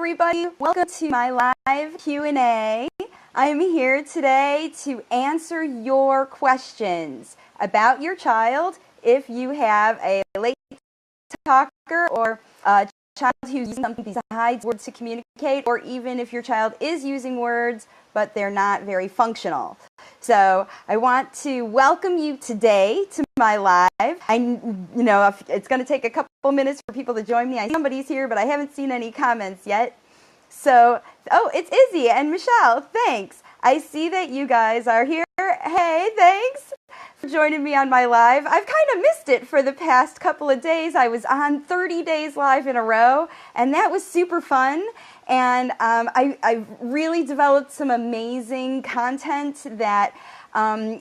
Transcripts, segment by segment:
everybody. Welcome to my live Q&A. I'm here today to answer your questions about your child. If you have a late talker or a child who's using something besides words to communicate, or even if your child is using words but they're not very functional. So I want to welcome you today to my live. It's going to take a couple minutes for people to join me. I see somebody's here, but I haven't seen any comments yet. So, it's Izzy and Michelle. Thanks. I see that you guys are here. Hey, thanks for joining me on my live. I've kind of missed it for the past couple of days. I was on 30 days live in a row, and that was super fun. And I really developed some amazing content that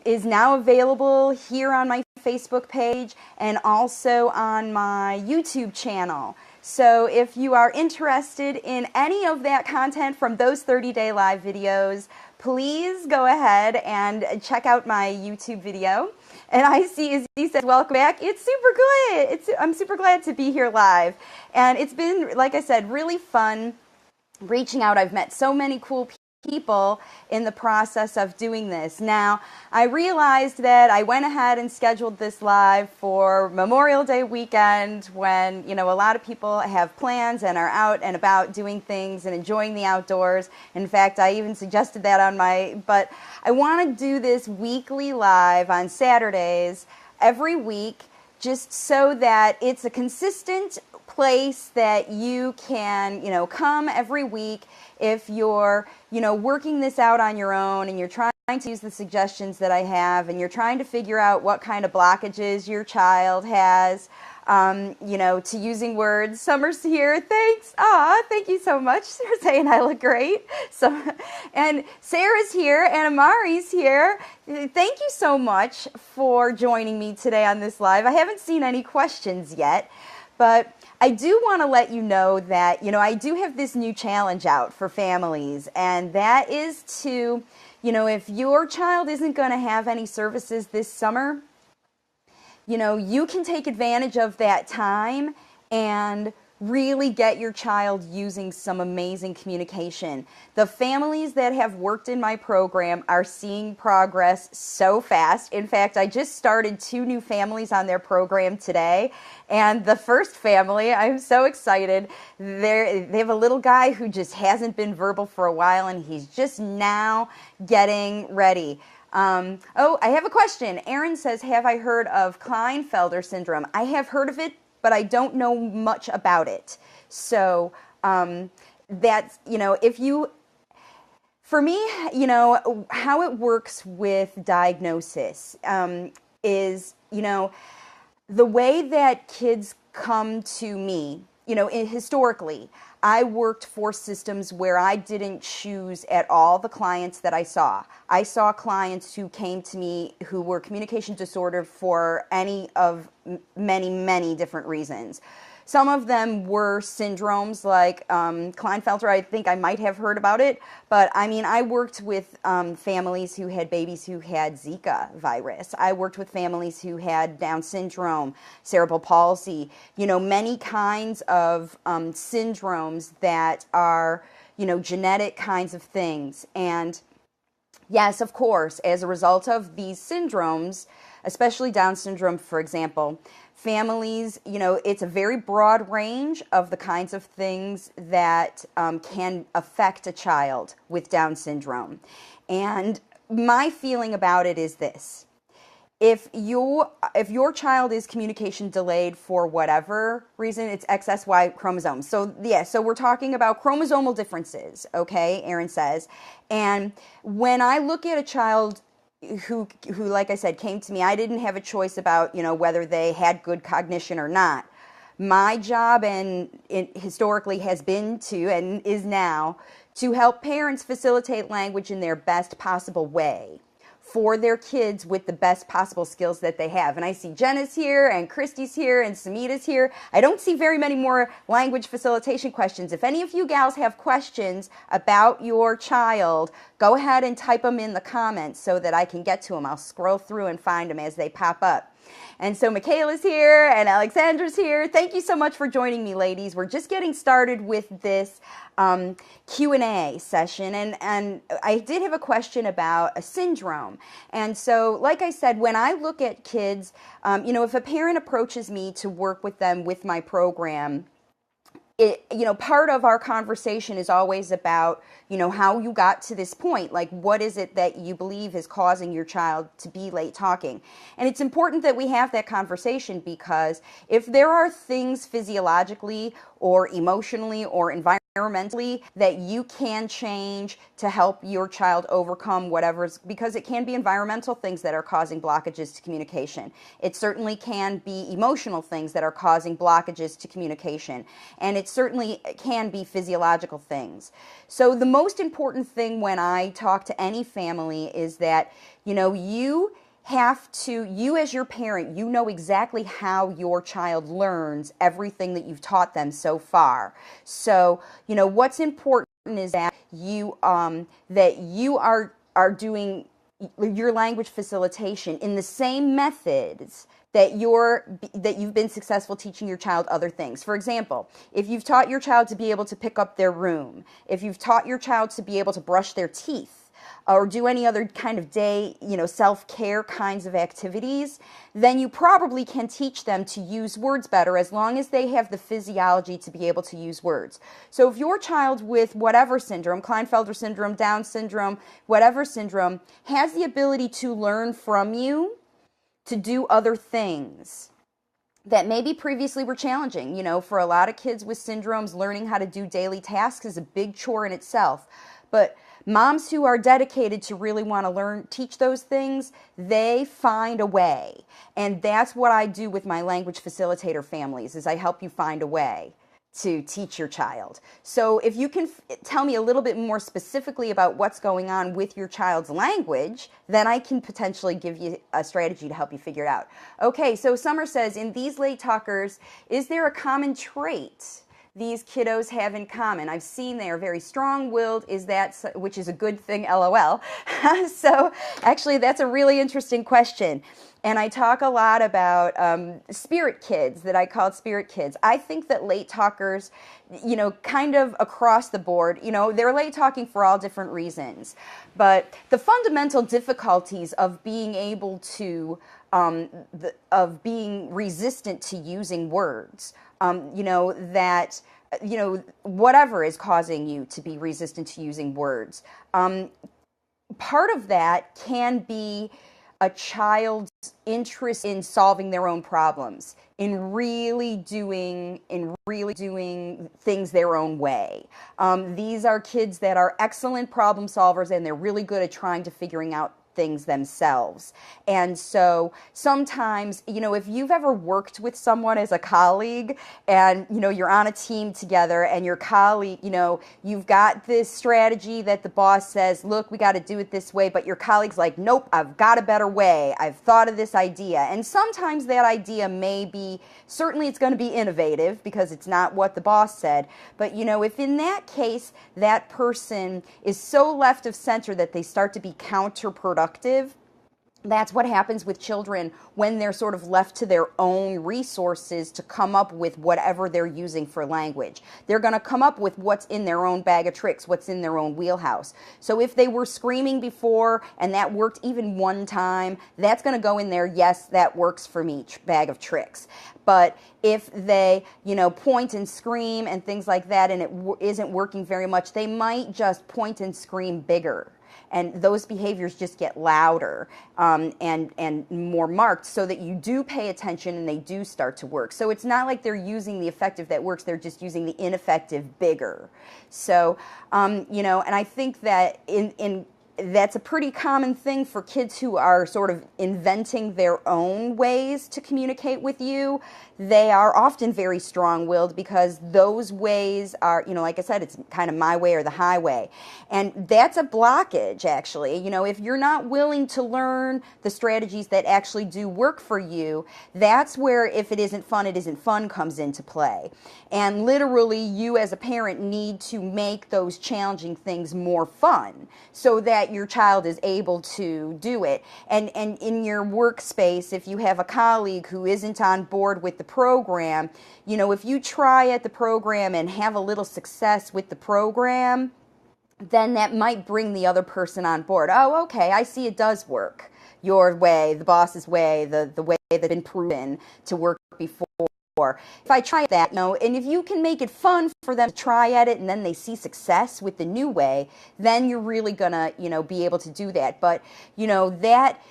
is now available here on my Facebook page and also on my YouTube channel. So if you are interested in any of that content from those 30-day live videos, please go ahead and check out my YouTube video. And I see Izzy says, welcome back. It's super good. I'm super glad to be here live. And it's been, like I said, really fun reaching out. I've met so many cool people in the process of doing this. Now, I realized that I went ahead and scheduled this live for Memorial Day weekend when, a lot of people have plans and are out and about doing things and enjoying the outdoors. In fact, I even suggested that but I want to do this weekly live on Saturdays every week, just so that it's a consistent place that you can, come every week if you're, working this out on your own and you're trying to use the suggestions that I have and you're trying to figure out what kind of blockages your child has, to using words. Summer's here. Thanks. Thank you so much for saying I look great. And Sarah's here and Amari's here. Thank you so much for joining me today on this live. I haven't seen any questions yet, but I do want to let you know that, I do have this new challenge out for families, and that is to, if your child isn't going to have any services this summer, you can take advantage of that time and really get your child using some amazing communication. The families that have worked in my program are seeing progress so fast. In fact, I just started 2 new families on their program today. And the first family, I'm so excited. They have a little guy who just hasn't been verbal for a while, and he's just now getting ready. I have a question. Erin says, have I heard of Klinefelter syndrome? I have heard of it, but I don't know much about it. So that's, for me, how it works with diagnosis is, the way that kids come to me, historically, I worked for systems where I didn't choose at all the clients that I saw. I saw clients who came to me who were communication disordered for any of many, many different reasons. Some of them were syndromes like Klinefelter. I think I might have heard about it. But, I worked with families who had babies who had Zika virus. I worked with families who had Down syndrome, cerebral palsy, many kinds of syndromes that are, genetic kinds of things. And yes, of course, as a result of these syndromes, especially Down syndrome, for example, families, it's a very broad range of the kinds of things that can affect a child with Down syndrome. And my feeling about it is this. If your child is communication delayed for whatever reason, it's XXY chromosomes. So we're talking about chromosomal differences, okay, Erin says. And when I look at a child who, like I said, came to me, I didn't have a choice about, whether they had good cognition or not. My job, and it historically has been to, and is now, to help parents facilitate language in their best possible way for their kids with the best possible skills that they have. And I see Jenna's here, and Christy's here, and Samita's here. I don't see very many more language facilitation questions. If any of you gals have questions about your child, go ahead and type them in the comments so that I can get to them. I'll scroll through and find them as they pop up. And so Michaela's here and Alexandra's here. Thank you so much for joining me, ladies. We're just getting started with this Q&A session, and I did have a question about a syndrome. And so, like I said, when I look at kids, if a parent approaches me to work with them with my program, part of our conversation is always about, how you got to this point. Like, what is it that you believe is causing your child to be late talking? And it's important that we have that conversation, because if there are things physiologically or emotionally or environmentally that you can change to help your child overcome whatever's, because it can be environmental things that are causing blockages to communication. It certainly can be emotional things that are causing blockages to communication. And it certainly can be physiological things. So the most important thing when I talk to any family is that, you as your parent, you know exactly how your child learns everything that you've taught them so far. So, what's important is that you are doing your language facilitation in the same methods that you've been successful teaching your child other things. For example, if you've taught your child to be able to pick up their room, if you've taught your child to be able to brush their teeth, or do any other kind of day, self-care kinds of activities, then you probably can teach them to use words better, as long as they have the physiology to be able to use words. So if your child with whatever syndrome, Klinefelter syndrome, Down syndrome, whatever syndrome, has the ability to learn from you, to do other things that maybe previously were challenging. For a lot of kids with syndromes, learning how to do daily tasks is a big chore in itself. But moms who are dedicated to really want to teach those things, they find a way. And that's what I do with my language facilitator families, is I help you find a way to teach your child. So if you can tell me a little bit more specifically about what's going on with your child's language, then I can potentially give you a strategy to help you figure it out. Okay, so Summer says, in these late talkers, is there a common trait these kiddos have in common? I've seen they are very strong-willed, which is a good thing, LOL. So actually, that's a really interesting question. And I talk a lot about spirit kids, that I called spirit kids. I think that late talkers, kind of across the board, they're late talking for all different reasons. But the fundamental difficulties of being able to, of being resistant to using words, whatever is causing you to be resistant to using words. Part of that can be a child's interest in solving their own problems, in really doing things their own way. These are kids that are excellent problem solvers, and they're really good at trying to figuring out things themselves. And so sometimes, if you've ever worked with someone as a colleague, and you're on a team together, and your colleague, you've got this strategy that the boss says, look, we got to do it this way, but your colleague's like, nope, I've got a better way, I've thought of this idea. And sometimes that idea may be, certainly it's going to be innovative because it's not what the boss said, but if in that case that person is so left of center that they start to be counterproductive, that's what happens with children when they're sort of left to their own resources to come up with whatever they're using for language. They're going to come up with what's in their own bag of tricks, what's in their own wheelhouse. So if they were screaming before and that worked even one time, that's going to go in there, yes, that works for me, bag of tricks. But if they, point and scream and things like that, and it isn't working very much, they might just point and scream bigger. And those behaviors just get louder and more marked, so that you do pay attention and they do start to work. So it's not like they're using the effective that works, they're just using the ineffective bigger. So, and I think that that's a pretty common thing for kids who are sort of inventing their own ways to communicate with you. They are often very strong-willed because those ways are, like I said, it's kind of my way or the highway. And that's a blockage, actually. If you're not willing to learn the strategies that actually do work for you, that's where if it isn't fun comes into play. And literally, you as a parent need to make those challenging things more fun, so that that your child is able to do it. And in your workspace, if you have a colleague who isn't on board with the program, you know, if you try at the program and have a little success with the program, then that might bring the other person on board. Oh, okay, I see it does work. Your way, the boss's way, the way that's been proven to work before. If I try that, you know, and if you can make it fun for them to try at it and then they see success with the new way, then you're really gonna, you know, be able to do that. But, you know, that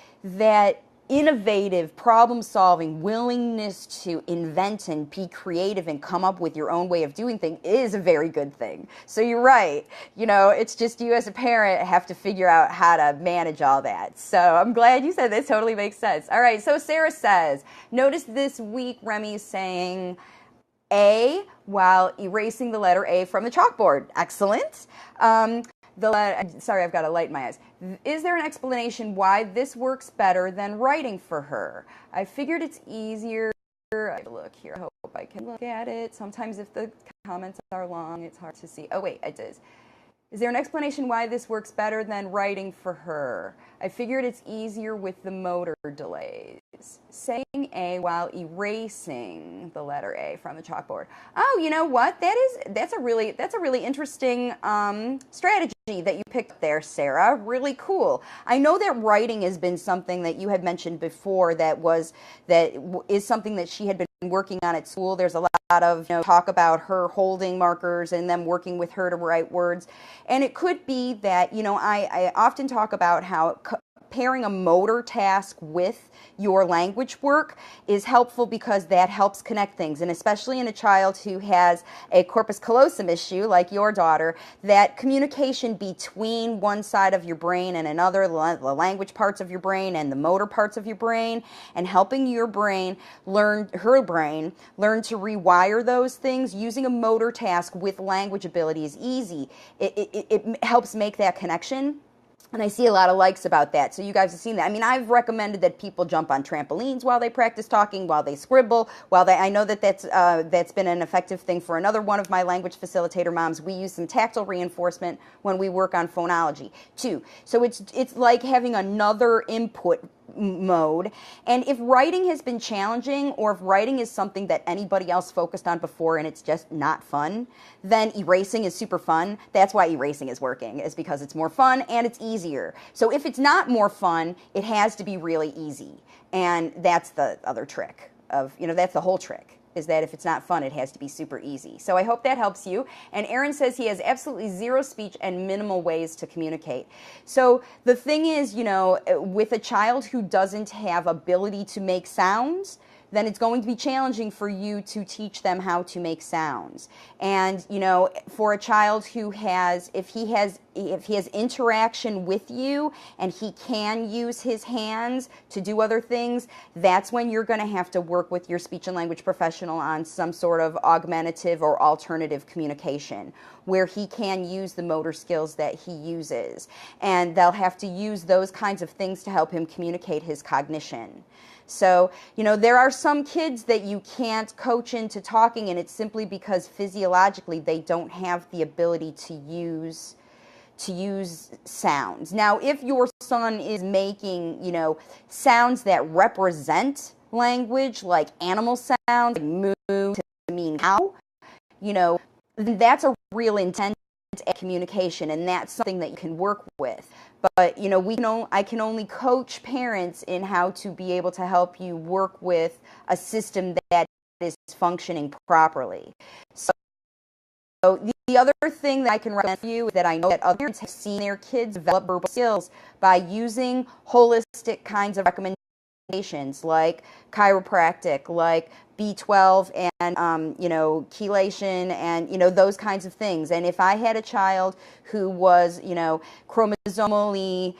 innovative problem-solving willingness to invent and be creative and come up with your own way of doing things is a very good thing. So you're right. You know, it's just you as a parent have to figure out how to manage all that. So I'm glad you said that. Totally makes sense. All right, so Sara says, notice this week Remy is saying A while erasing the letter A from the chalkboard. Excellent. Sorry, I've got a light in my eyes. Is there an explanation why this works better than writing for her? I figured it's easier. I have to look here. I hope I can look at it. Sometimes if the comments are long, it's hard to see. Oh, wait, it is. Is there an explanation why this works better than writing for her? I figured it's easier with the motor delays. Saying A while erasing the letter A from the chalkboard. Oh, you know what? That's a really interesting strategy that you picked there, Sara. Really cool. I know that writing has been something that you had mentioned before that is something that she had been working on at school. There's a lot of, you know, talk about her holding markers and them working with her to write words. And it could be that, you know, I often talk about how pairing a motor task with your language work is helpful because that helps connect things. And especially in a child who has a corpus callosum issue, like your daughter, that communication between one side of your brain and another, the language parts of your brain and the motor parts of your brain, and helping your brain learn to rewire those things using a motor task with language ability is easy. It helps make that connection. And I see a lot of likes about that. So you guys have seen that. I mean, I've recommended that people jump on trampolines while they practice talking, while they scribble, I know that that's been an effective thing for another one of my language facilitator moms. We use some tactile reinforcement when we work on phonology too. So it's like having another input mode. And if writing has been challenging, or if writing is something that anybody else focused on before and it's just not fun, then erasing is super fun. That's why erasing is working, is because it's more fun and it's easier. So if it's not more fun, it has to be really easy. And that's the other trick of, you know, that's the whole trick, is that if it's not fun, it has to be super easy. So I hope that helps you. And Erin says he has absolutely zero speech and minimal ways to communicate. So the thing is, you know, with a child who doesn't have ability to make sounds, then it's going to be challenging for you to teach them how to make sounds. And, you know, for a child who has, if he has interaction with you and he can use his hands to do other things, that's when you're going to have to work with your speech and language professional on some sort of augmentative or alternative communication where he can use the motor skills that he uses. And they'll have to use those kinds of things to help him communicate his cognition. So, you know, there are some kids that you can't coach into talking, and it's simply because physiologically they don't have the ability to use sounds. Now, if your son is making, you know, sounds that represent language, like animal sounds, like moo to mean cow, you know, that's a real intent at communication, and that's something that you can work with. But, you know, I can only coach parents in how to be able to help you work with a system that is functioning properly. So the other thing that I can recommend for you is that I know that other parents have seen their kids develop verbal skills by using holistic kinds of recommendations like chiropractic, like B12 and, you know, chelation and, you know, those kinds of things. And if I had a child who was, you know, chromosomally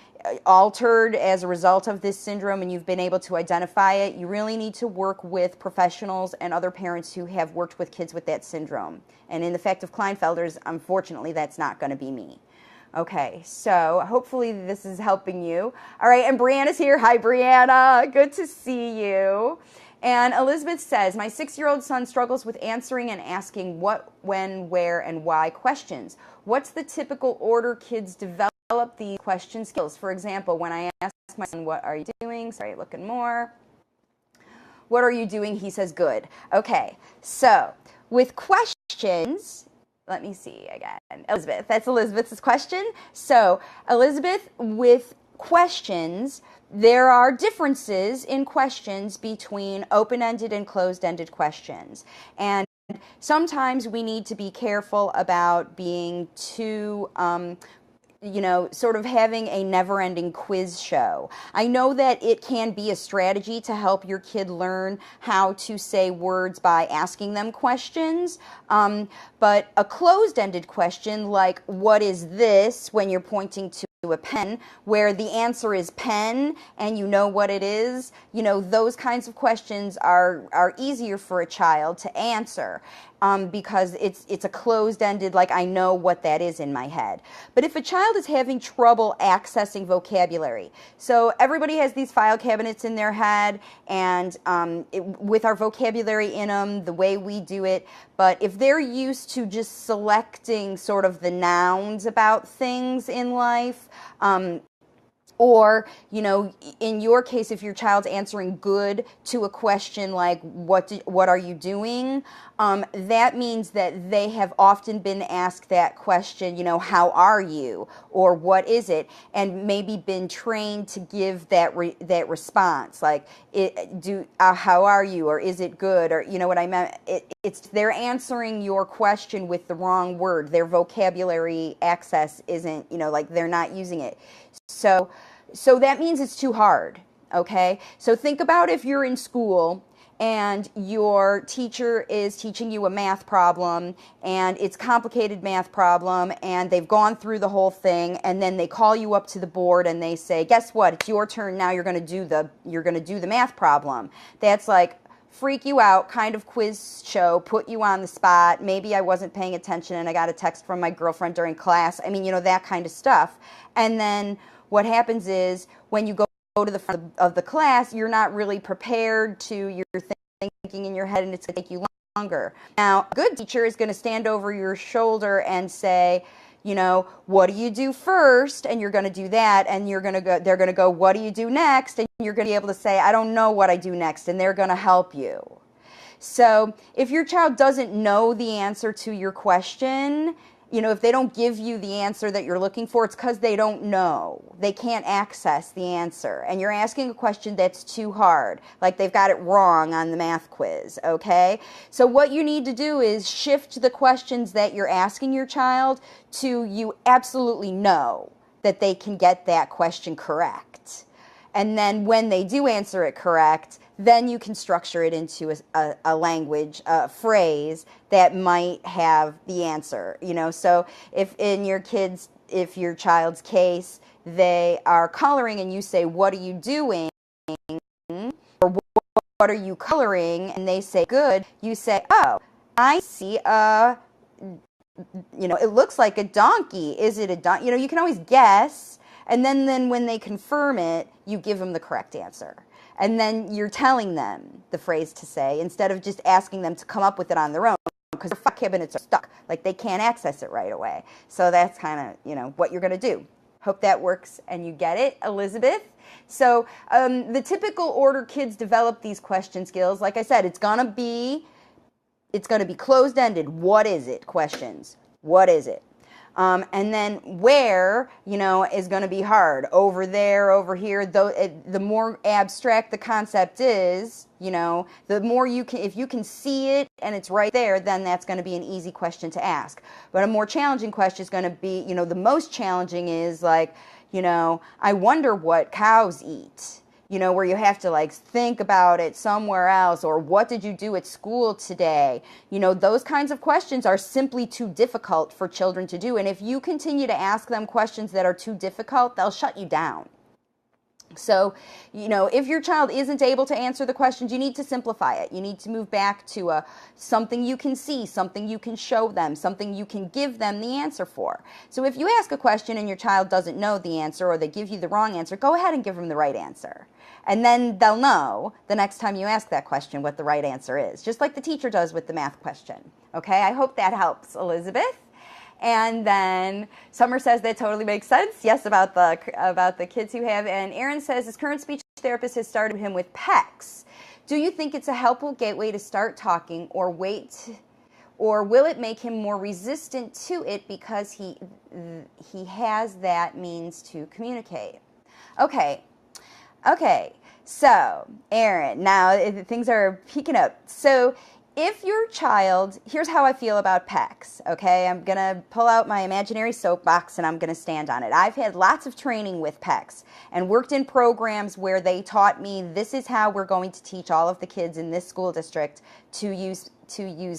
altered as a result of this syndrome and you've been able to identify it, you really need to work with professionals and other parents who have worked with kids with that syndrome. And in the fact of Klinefelter's, unfortunately, that's not going to be me. Okay, so hopefully this is helping you. All right, and Brianna's here. Hi, Brianna. Good to see you. And Elizabeth says, my 6-year-old son struggles with answering and asking what, when, where, and why questions. What's the typical order kids develop these question skills. For example, when I ask my son, what are you doing? Sorry, looking more. What are you doing? He says, good. Okay, so with questions, let me see again. Elizabeth, that's Elizabeth's question. So Elizabeth, with questions, there are differences in questions between open-ended and closed-ended questions. And sometimes we need to be careful about being too sort of having a never-ending quiz show. I know that it can be a strategy to help your kid learn how to say words by asking them questions, but a closed-ended question like, what is this, when you're pointing to a pen, where the answer is pen and you know what it is, those kinds of questions are easier for a child to answer. Because it's a closed-ended, like I know what that is in my head. But if a child is having trouble accessing vocabulary, so everybody has these file cabinets in their head, and with our vocabulary in them, the way we do it, but if they're used to just selecting sort of the nouns about things in life, or, in your case, if your child's answering good to a question like, what are you doing? That means that they have often been asked that question, how are you? Or what is it? And maybe been trained to give that response, like, how are you? Or is it good? Or, what I meant? They're answering your question with the wrong word. Their vocabulary access isn't, like they're not using it. So that means it's too hard, okay? So think about if you're in school and your teacher is teaching you a math problem, and it's a complicated math problem, and they've gone through the whole thing, and then they call you up to the board and they say, guess what? It's your turn now. You're going to do the math problem. That's like freak you out kind of quiz show, put you on the spot. Maybe I wasn't paying attention and I got a text from my girlfriend during class. I mean, that kind of stuff. And then what happens is when you go to the front of the class, you're not really prepared to, you're thinking in your head, and it's going to take you longer. Now, a good teacher is going to stand over your shoulder and say, what do you do first? And you're going to do that, and they're going to go, what do you do next? And you're going to be able to say, I don't know what I do next, and they're going to help you. So if your child doesn't know the answer to your question, if they don't give you the answer that you're looking for, it's because they don't know. They can't access the answer. And you're asking a question that's too hard, like they've got it wrong on the math quiz, okay? So what you need to do is shift the questions that you're asking your child to you absolutely know that they can get that question correct. And then when they do answer it correct, then you can structure it into a language, a phrase that might have the answer. So if your child's case, they are coloring and you say, what are you doing? Or what are you coloring? And they say, good. You say, oh, I see it looks like a donkey. Is it a donkey? You can always guess. And then when they confirm it, you give them the correct answer. And then you're telling them the phrase to say instead of just asking them to come up with it on their own, because their file cabinets are stuck. Like they can't access it right away. So that's kind of, what you're going to do. Hope that works and you get it, Elizabeth. So the typical order kids develop these question skills, like I said, it's going to be closed-ended. What is it? Questions. What is it? And then where, is going to be hard. Over there, over here. The more abstract the concept is, the more if you can see it and it's right there, then that's going to be an easy question to ask. But a more challenging question is going to be, the most challenging is like, I wonder what cows eat. Where you have to think about it somewhere else, or what did you do at school today? Those kinds of questions are simply too difficult for children to do. And if you continue to ask them questions that are too difficult, they'll shut you down. So, if your child isn't able to answer the questions, you need to simplify it. You need to move back to something you can see, something you can show them, something you can give them the answer for. So if you ask a question and your child doesn't know the answer, or they give you the wrong answer, go ahead and give them the right answer. And then they'll know the next time you ask that question what the right answer is, just like the teacher does with the math question. Okay, I hope that helps, Elizabeth. And then Summer says that totally makes sense. Yes, about the kids who have. And Erin says his current speech therapist has started him with PECS. Do you think it's a helpful gateway to start talking, or will it make him more resistant to it because he has that means to communicate? Okay. So, Erin, now things are peaking up. So, if your child, here's how I feel about PECS, okay? I'm going to pull out my imaginary soapbox and I'm going to stand on it. I've had lots of training with PECS and worked in programs where they taught me this is how we're going to teach all of the kids in this school district to use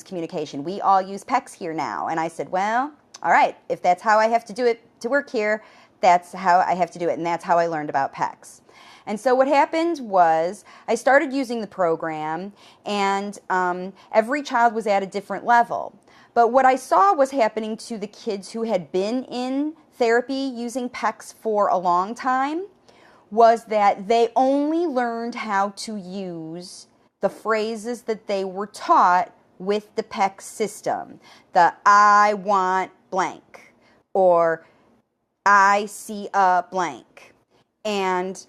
communication. We all use PECS here now. And I said, well, all right, if that's how I have to do it to work here, that's how I have to do it. And that's how I learned about PECS. And so what happened was I started using the program, and every child was at a different level. But what I saw was happening to the kids who had been in therapy using PECS for a long time was that they only learned how to use the phrases that they were taught with the PECS system. The I want blank, or I see a blank. And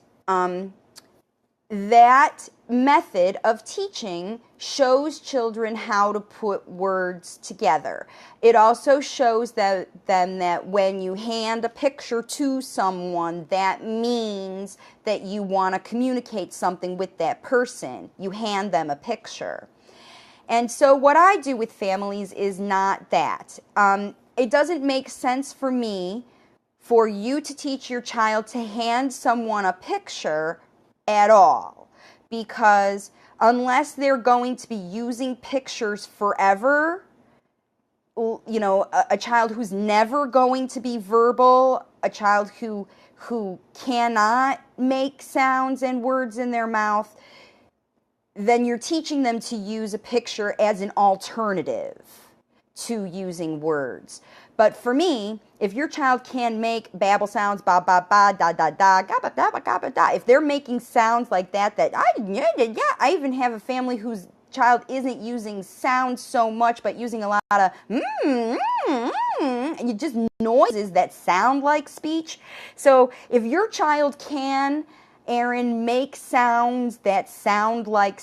that method of teaching shows children how to put words together. It also shows them that when you hand a picture to someone, that means that you want to communicate something with that person. You hand them a picture. And so what I do with families is not that. It doesn't make sense for me for you to teach your child to hand someone a picture at all, because unless they're going to be using pictures forever, you know, a child who's never going to be verbal, a child who cannot make sounds and words in their mouth, then you're teaching them to use a picture as an alternative to using words. But for me, if your child can make babble sounds, ba ba ba, da da da, ga ba da ba ga ba da, if they're making sounds like that, I even have a family whose child isn't using sounds so much, but using a lot of and just noises that sound like speech. So if your child can, Erin, make sounds that sound like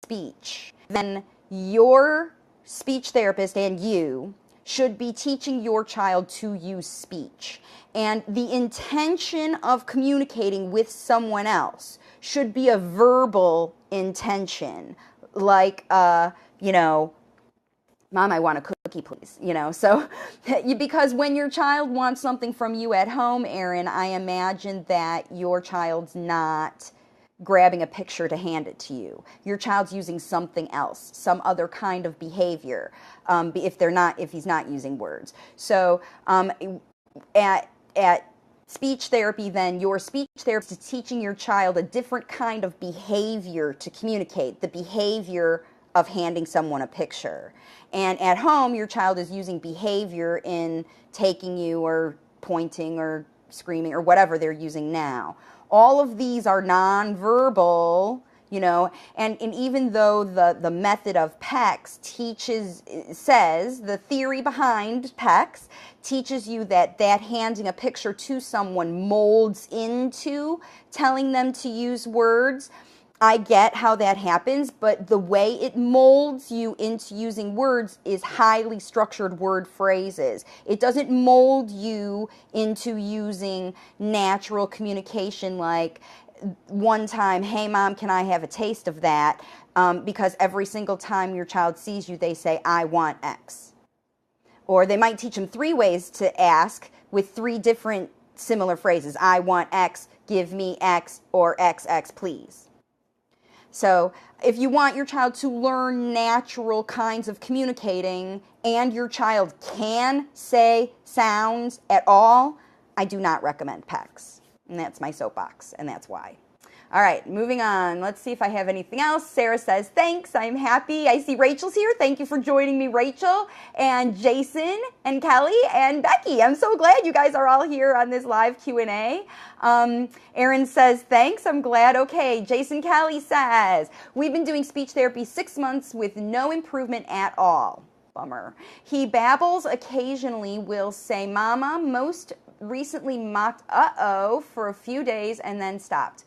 speech, then your speech therapist and you should be teaching your child to use speech. And the intention of communicating with someone else should be a verbal intention, like, you know, Mom, I want a cookie, please. You know, so because when your child wants something from you at home, Erin, I imagine that your child's not grabbing a picture to hand it to you. Your child's using something else, some other kind of behavior, if he's not using words. So at speech therapy, then your speech therapist is teaching your child a different kind of behavior to communicate, the behavior of handing someone a picture. And at home, your child is using behavior in taking you or pointing or screaming or whatever they're using now. All of these are nonverbal, you know, and even though the method of PECS says, the theory behind PECS teaches you that handing a picture to someone molds into telling them to use words. I get how that happens, but the way it molds you into using words is highly structured word phrases. It doesn't mold you into using natural communication like one time, hey Mom, can I have a taste of that? Because every single time your child sees you, they say, I want X. Or they might teach them 3 ways to ask with 3 different similar phrases. I want X, give me X, or XX, please. So if you want your child to learn natural kinds of communicating and your child can say sounds at all, I do not recommend PECS. And that's my soapbox, and that's why. All right, moving on. Let's see if I have anything else. Sara says, thanks, I'm happy. I see Rachel's here. Thank you for joining me, Rachel, and Jason, and Kelly, and Becky. I'm so glad you guys are all here on this live Q&A. Erin says, thanks, I'm glad. Okay, Jason Kelly says, we've been doing speech therapy 6 months with no improvement at all. Bummer. He babbles occasionally, will say mama, most recently mocked uh-oh for a few days and then stopped.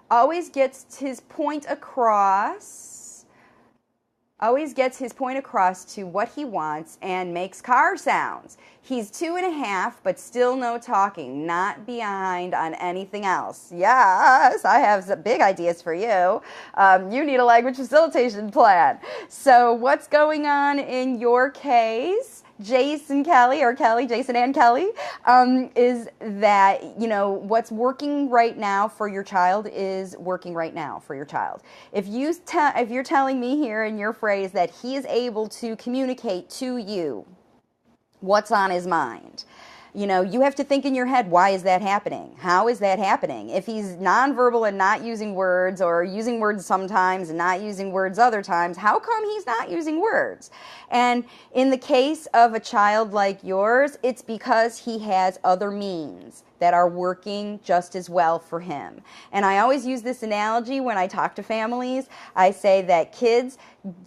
Always gets his point across to what he wants and makes car sounds. He's 2.5, but still no talking, not behind on anything else. Yes, I have some big ideas for you. You need a language facilitation plan. So what's going on in your case, Jason, Kelly, or Kelly, Jason and Kelly, is that, what's working right now for your child is working right now for your child. If you're telling me here in your phrase that he is able to communicate to you what's on his mind, you have to think in your head, why is that happening? How is that happening? If he's nonverbal and not using words, or using words sometimes and not using words other times, how come he's not using words? And in the case of a child like yours, it's because he has other means that are working just as well for him. And I always use this analogy when I talk to families. I say that kids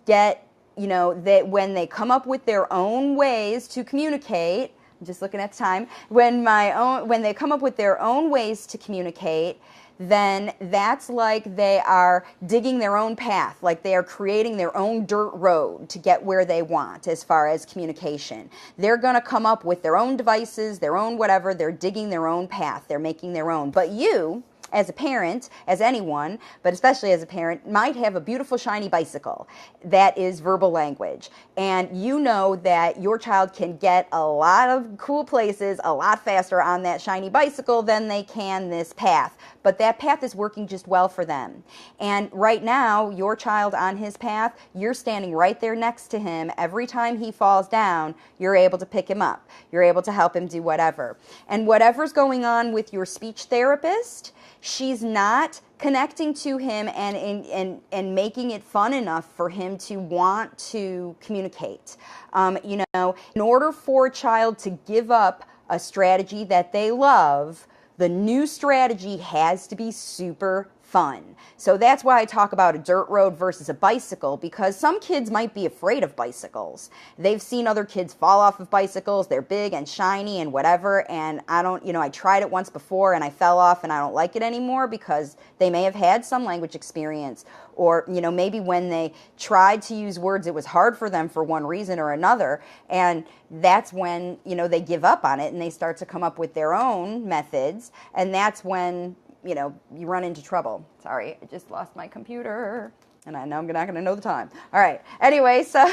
get, that when they come up with their own ways to communicate, I'm just looking at the time, when they come up with their own ways to communicate, then that's like they are digging their own path, like they are creating their own dirt road to get where they want as far as communication. They're going to come up with their own devices, their own whatever, they're digging their own path, they're making their own. But you, as a parent, as anyone, but especially as a parent, might have a beautiful shiny bicycle that is verbal language. And you know that your child can get a lot of cool places a lot faster on that shiny bicycle than they can this path. But that path is working just well for them. And right now, your child on his path, you're standing right there next to him. Every time he falls down, you're able to pick him up. You're able to help him do whatever. And whatever's going on with your speech therapist, she's not connecting to him and making it fun enough for him to want to communicate. In order for a child to give up a strategy that they love, the new strategy has to be super fun. So that's why I talk about a dirt road versus a bicycle, because some kids might be afraid of bicycles. They've seen other kids fall off of bicycles. They're big and shiny and whatever, and I tried it once before and I fell off and I don't like it anymore because they may have had some language experience, or maybe when they tried to use words it was hard for them for one reason or another, and that's when they give up on it and they start to come up with their own methods, and that's when you run into trouble. Sorry, I just lost my computer, and I know I'm not going to know the time. All right. Anyway, so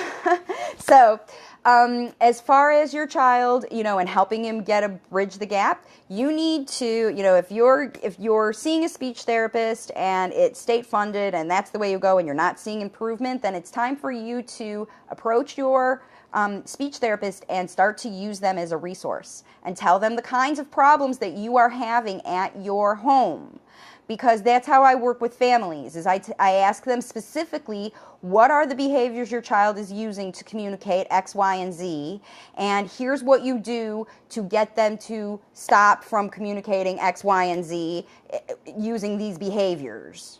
as far as your child, and helping him bridge the gap, you need to, if you're seeing a speech therapist and it's state funded and that's the way you go and you're not seeing improvement, then it's time for you to approach your speech therapist and start to use them as a resource and tell them the kinds of problems that you are having at your home. Because that's how I work with families, is I ask them specifically, what are the behaviors your child is using to communicate X, Y, and Z, and here's what you do to get them to stop from communicating X, Y, and Z using these behaviors.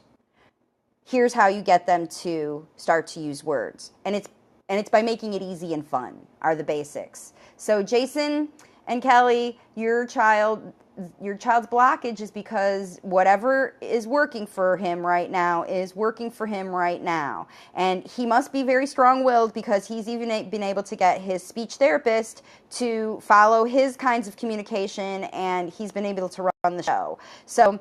Here's how you get them to start to use words. And it's by making it easy and fun, are the basics. So Jason and Kelly, your child's blockage is because whatever is working for him right now is working for him right now. And he must be very strong-willed because he's even been able to get his speech therapist to follow his kinds of communication, and he's been able to run the show. So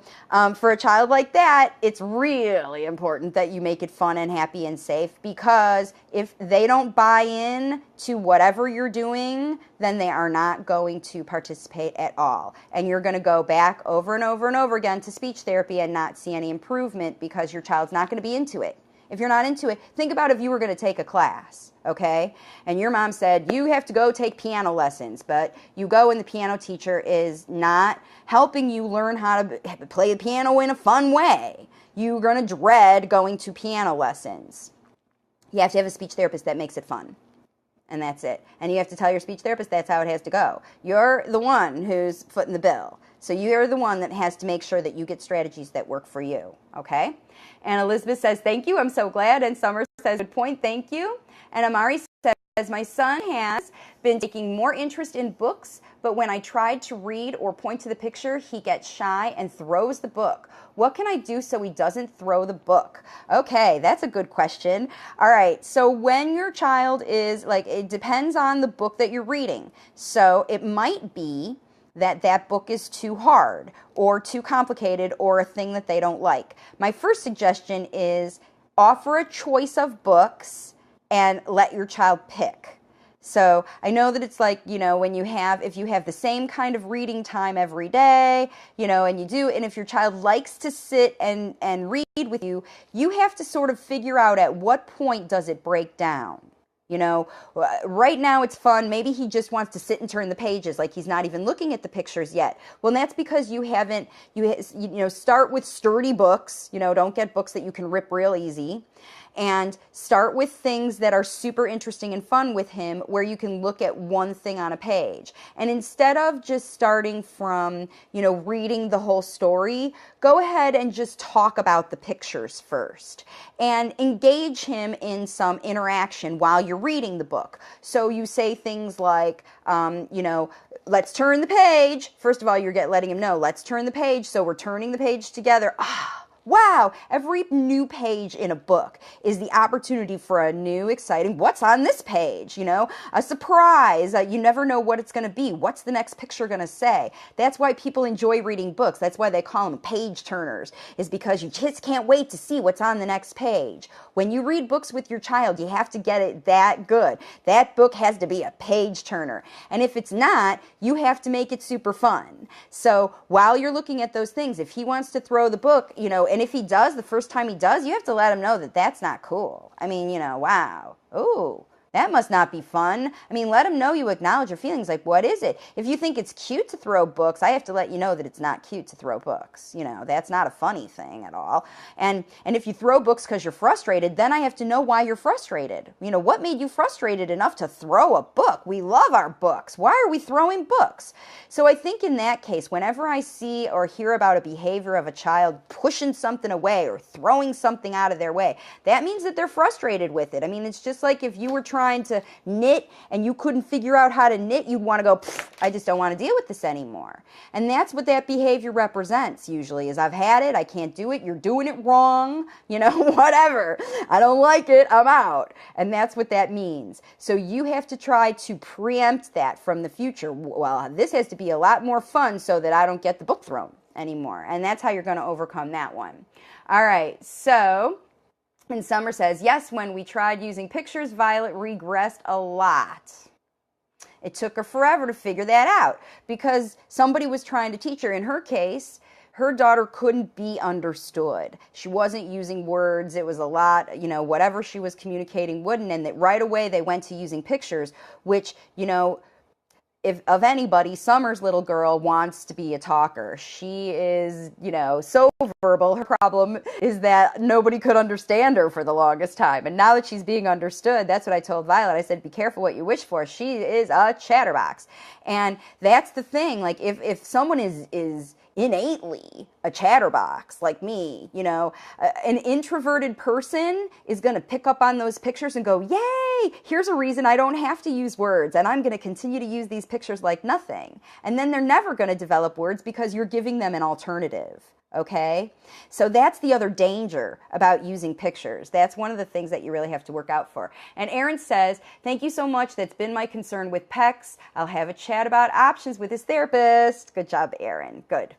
for a child like that, it's really important that you make it fun and happy and safe, because if they don't buy in to whatever you're doing, then they are not going to participate at all. And you're going to go back over and over and over again to speech therapy and not see any improvement because your child's not going to be into it. If you're not into it, think about if you were going to take a class, okay? And your mom said, you have to go take piano lessons, but you go and the piano teacher is not helping you learn how to play the piano in a fun way. You're going to dread going to piano lessons. You have to have a speech therapist that makes it fun. And that's it. And you have to tell your speech therapist that's how it has to go. You're the one who's footing the bill. So you're the one that has to make sure that you get strategies that work for you, okay? And Elizabeth says, thank you, I'm so glad. And Summer says, good point, thank you. And Amari says, my son has been taking more interest in books, but when I tried to read or point to the picture, he gets shy and throws the book. What can I do so he doesn't throw the book? Okay, that's a good question. All right, so when your child is, like, it depends on the book that you're reading. So it might be that book is too hard or too complicated or a thing that they don't like. My first suggestion is offer a choice of books and let your child pick. So I know that it's like, when if you have the same kind of reading time every day, and if your child likes to sit and read with you, you have to sort of figure out at what point does it break down. Right now it's fun. Maybe he just wants to sit and turn the pages, like he's not even looking at the pictures yet. Well, that's because start with sturdy books. Don't get books that you can rip real easy. And start with things that are super interesting and fun with him, where you can look at one thing on a page. And instead of just starting from, reading the whole story, go ahead and just talk about the pictures first. And engage him in some interaction while you're reading the book. So you say things like, let's turn the page. First of all, you're letting him know, let's turn the page. So we're turning the page together. Wow, every new page in a book is the opportunity for a new, exciting, what's on this page, a surprise. You never know what it's going to be. What's the next picture going to say? That's why people enjoy reading books. That's why they call them page turners, is because you just can't wait to see what's on the next page. When you read books with your child, you have to get it that good. That book has to be a page turner. And if it's not, you have to make it super fun. So while you're looking at those things, if he wants to throw the book, and if he does, the first time he does, you have to let him know that that's not cool. I mean, wow. Ooh, that must not be fun. I mean, let him know you acknowledge your feelings. Like, what is it? If you think it's cute to throw books, I have to let you know that it's not cute to throw books. That's not a funny thing at all. And if you throw books because you're frustrated, then I have to know why you're frustrated. What made you frustrated enough to throw a book? We love our books. Why are we throwing books? So I think in that case, whenever I see or hear about a behavior of a child pushing something away or throwing something out of their way, that means that they're frustrated with it. I mean, it's just like if you were trying to knit and you couldn't figure out how to knit, you'd want to go, I just don't want to deal with this anymore. And that's what that behavior represents usually, is I've had it, I can't do it, you're doing it wrong, whatever. I don't like it, I'm out. And that's what that means. So you have to try to preempt that from the future. Well, this has to be a lot more fun so that I don't get the book thrown anymore. And that's how you're going to overcome that one. All right, so... And Summer says, yes, when we tried using pictures, Violet regressed a lot. It took her forever to figure that out because somebody was trying to teach her. In her case, her daughter couldn't be understood. She wasn't using words. It was a lot, whatever she was communicating wouldn't. And that right away they went to using pictures, which, if of anybody, Summer's little girl wants to be a talker. She is, so verbal. Her problem is that nobody could understand her for the longest time. And now that she's being understood, that's what I told Violet. I said, be careful what you wish for. She is a chatterbox. And that's the thing. Like, if someone is innately a chatterbox like me, an introverted person is going to pick up on those pictures and go, yay, here's a reason I don't have to use words, and I'm going to continue to use these pictures like nothing. And then they're never going to develop words because you're giving them an alternative. Okay? So that's the other danger about using pictures. That's one of the things that you really have to work out for. And Erin says, thank you so much. That's been my concern with PECS. I'll have a chat about options with his therapist. Good job, Erin. Good.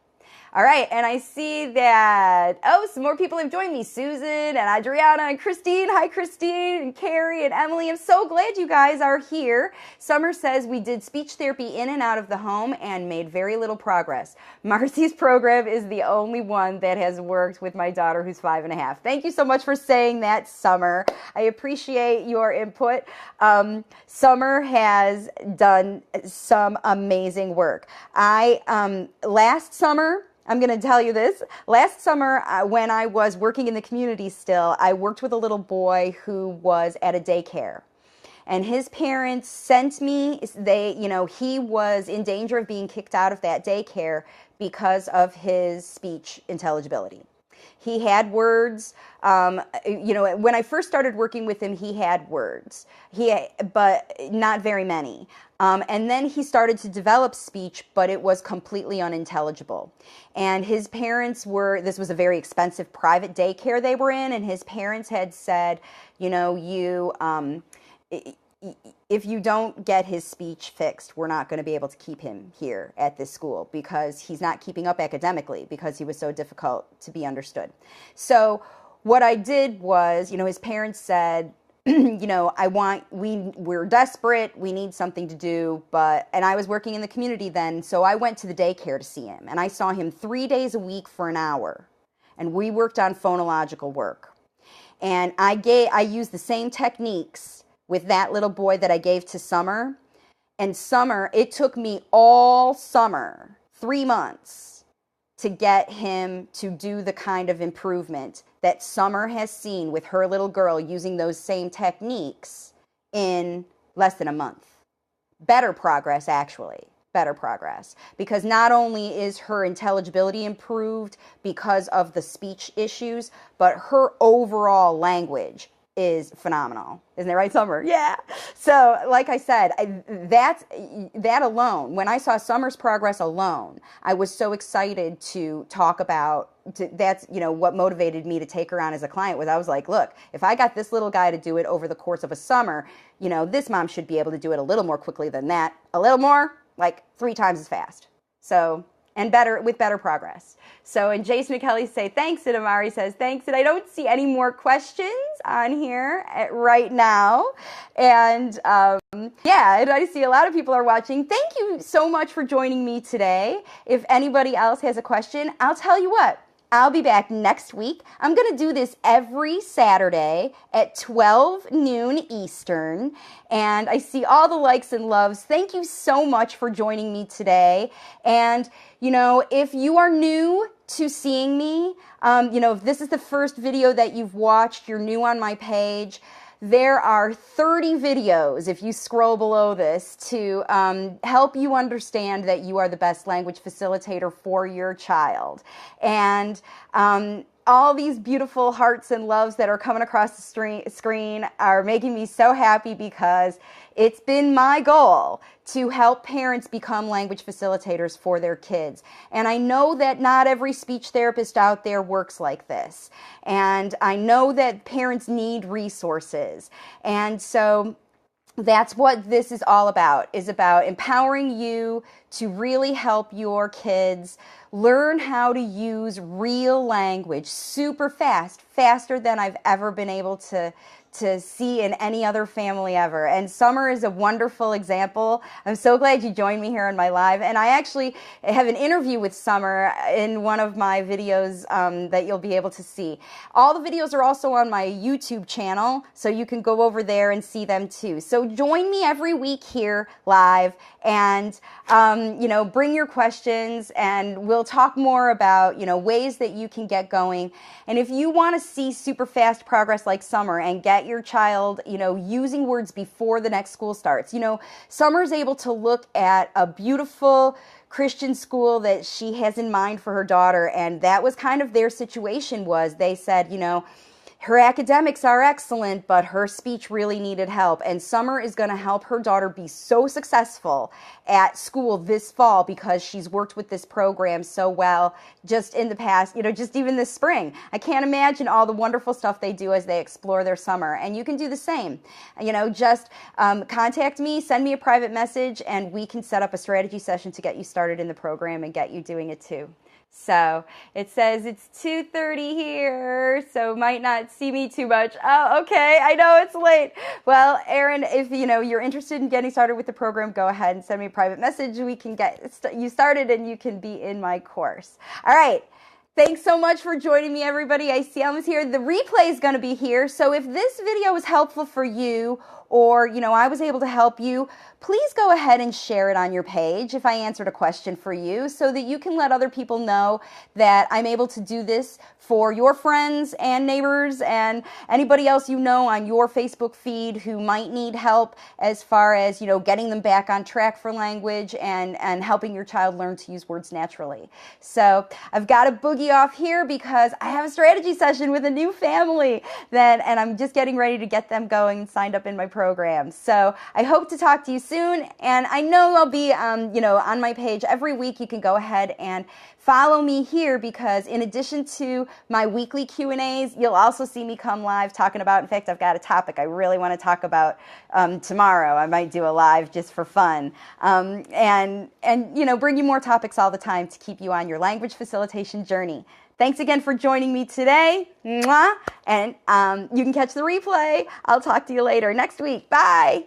All right, and I see that, some more people have joined me. Susan and Adriana and Christine. Hi, Christine and Carrie and Emily. I'm so glad you guys are here. Summer says we did speech therapy in and out of the home and made very little progress. Marcy's program is the only one that has worked with my daughter who's 5.5. Thank you so much for saying that, Summer. I appreciate your input. Summer has done some amazing work. Last summer, I'm going to tell you this. Last summer, when I was working in the community still, I worked with a little boy who was at a daycare. And his parents sent me, he was in danger of being kicked out of that daycare because of his speech intelligibility. He had words. When I first started working with him, he had words, but not very many. And then he started to develop speech, but it was completely unintelligible. And his parents this was a very expensive private daycare they were in, and his parents had said, if you don't get his speech fixed, we're not going to be able to keep him here at this school because he's not keeping up academically because he was so difficult to be understood. So what I did was, his parents said, we're desperate, we need something to do, and I was working in the community then, so I went to the daycare to see him, and I saw him 3 days a week for an hour, and we worked on phonological work. And I used the same techniques with that little boy that I gave to Summer. And Summer, it took me all summer, 3 months, to get him to do the kind of improvement that Summer has seen with her little girl using those same techniques in less than a month. Better progress, actually. Better progress. Because not only is her intelligibility improved because of the speech issues, but her overall language is phenomenal. Isn't that right, Summer? Yeah. So, like I said, that alone, when I saw Summer's progress alone, I was so excited to talk about, that's, what motivated me to take her on as a client was I was like, look, if I got this little guy to do it over the course of a summer, this mom should be able to do it a little more quickly than that. A little more, like 3 times as fast. So, and with better progress. So, and Jason McKelly say thanks, and Amari says thanks, and I don't see any more questions on here right now. And and I see a lot of people are watching. Thank you so much for joining me today. If anybody else has a question, I'll tell you what. I'll be back next week. I'm going to do this every Saturday at 12 noon Eastern. And I see all the likes and loves. Thank you so much for joining me today. And, if you are new to seeing me, if this is the first video that you've watched, you're new on my page, there are 30 videos, if you scroll below this, to help you understand that you are the best language facilitator for your child. And all these beautiful hearts and loves that are coming across the screen are making me so happy because it's been my goal to help parents become language facilitators for their kids. And I know that not every speech therapist out there works like this. And I know that parents need resources. And so that's what this is all about, is about empowering you to really help your kids learn how to use real language super fast, faster than I've ever been able to see in any other family ever. And Summer is a wonderful example. I'm so glad you joined me here on my live. And I actually have an interview with Summer in one of my videos that you'll be able to see. All the videos are also on my YouTube channel, so you can go over there and see them too. So join me every week here live and, bring your questions, and we'll talk more about, ways that you can get going. And if you want to see super fast progress like Summer and get your child, using words before the next school starts. Summer's able to look at a beautiful Christian school that she has in mind for her daughter, and that was kind of their situation. Was they said, her academics are excellent, but her speech really needed help. And Summer is going to help her daughter be so successful at school this fall because she's worked with this program so well just in the past, just even this spring. I can't imagine all the wonderful stuff they do as they explore their summer. And you can do the same. Just contact me, send me a private message, and we can set up a strategy session to get you started in the program and get you doing it too. So it says it's 2:30 here, so might not see me too much. Oh, okay, I know it's late. Well, Erin, if you're interested in getting started with the program, go ahead and send me a private message. We can get you started and you can be in my course. All right. Thanks so much for joining me, everybody. I see Elma's here. The replay is going to be here. So if this video was helpful for you, or, I was able to help you, please go ahead and share it on your page if I answered a question for you, so that you can let other people know that I'm able to do this for your friends and neighbors and anybody else on your Facebook feed who might need help as far as, getting them back on track for language and helping your child learn to use words naturally. So I've got a boogie boogie off here because I have a strategy session with a new family and I'm just getting ready to get them going and signed up in my program. So I hope to talk to you soon, and I know I'll be on my page every week. You can go ahead and follow me here because in addition to my weekly Q&As, you'll also see me come live talking about, in fact, I've got a topic I really want to talk about tomorrow. I might do a live just for fun, and bring you more topics all the time to keep you on your language facilitation journey. Thanks again for joining me today. Mwah! And you can catch the replay. I'll talk to you later next week. Bye.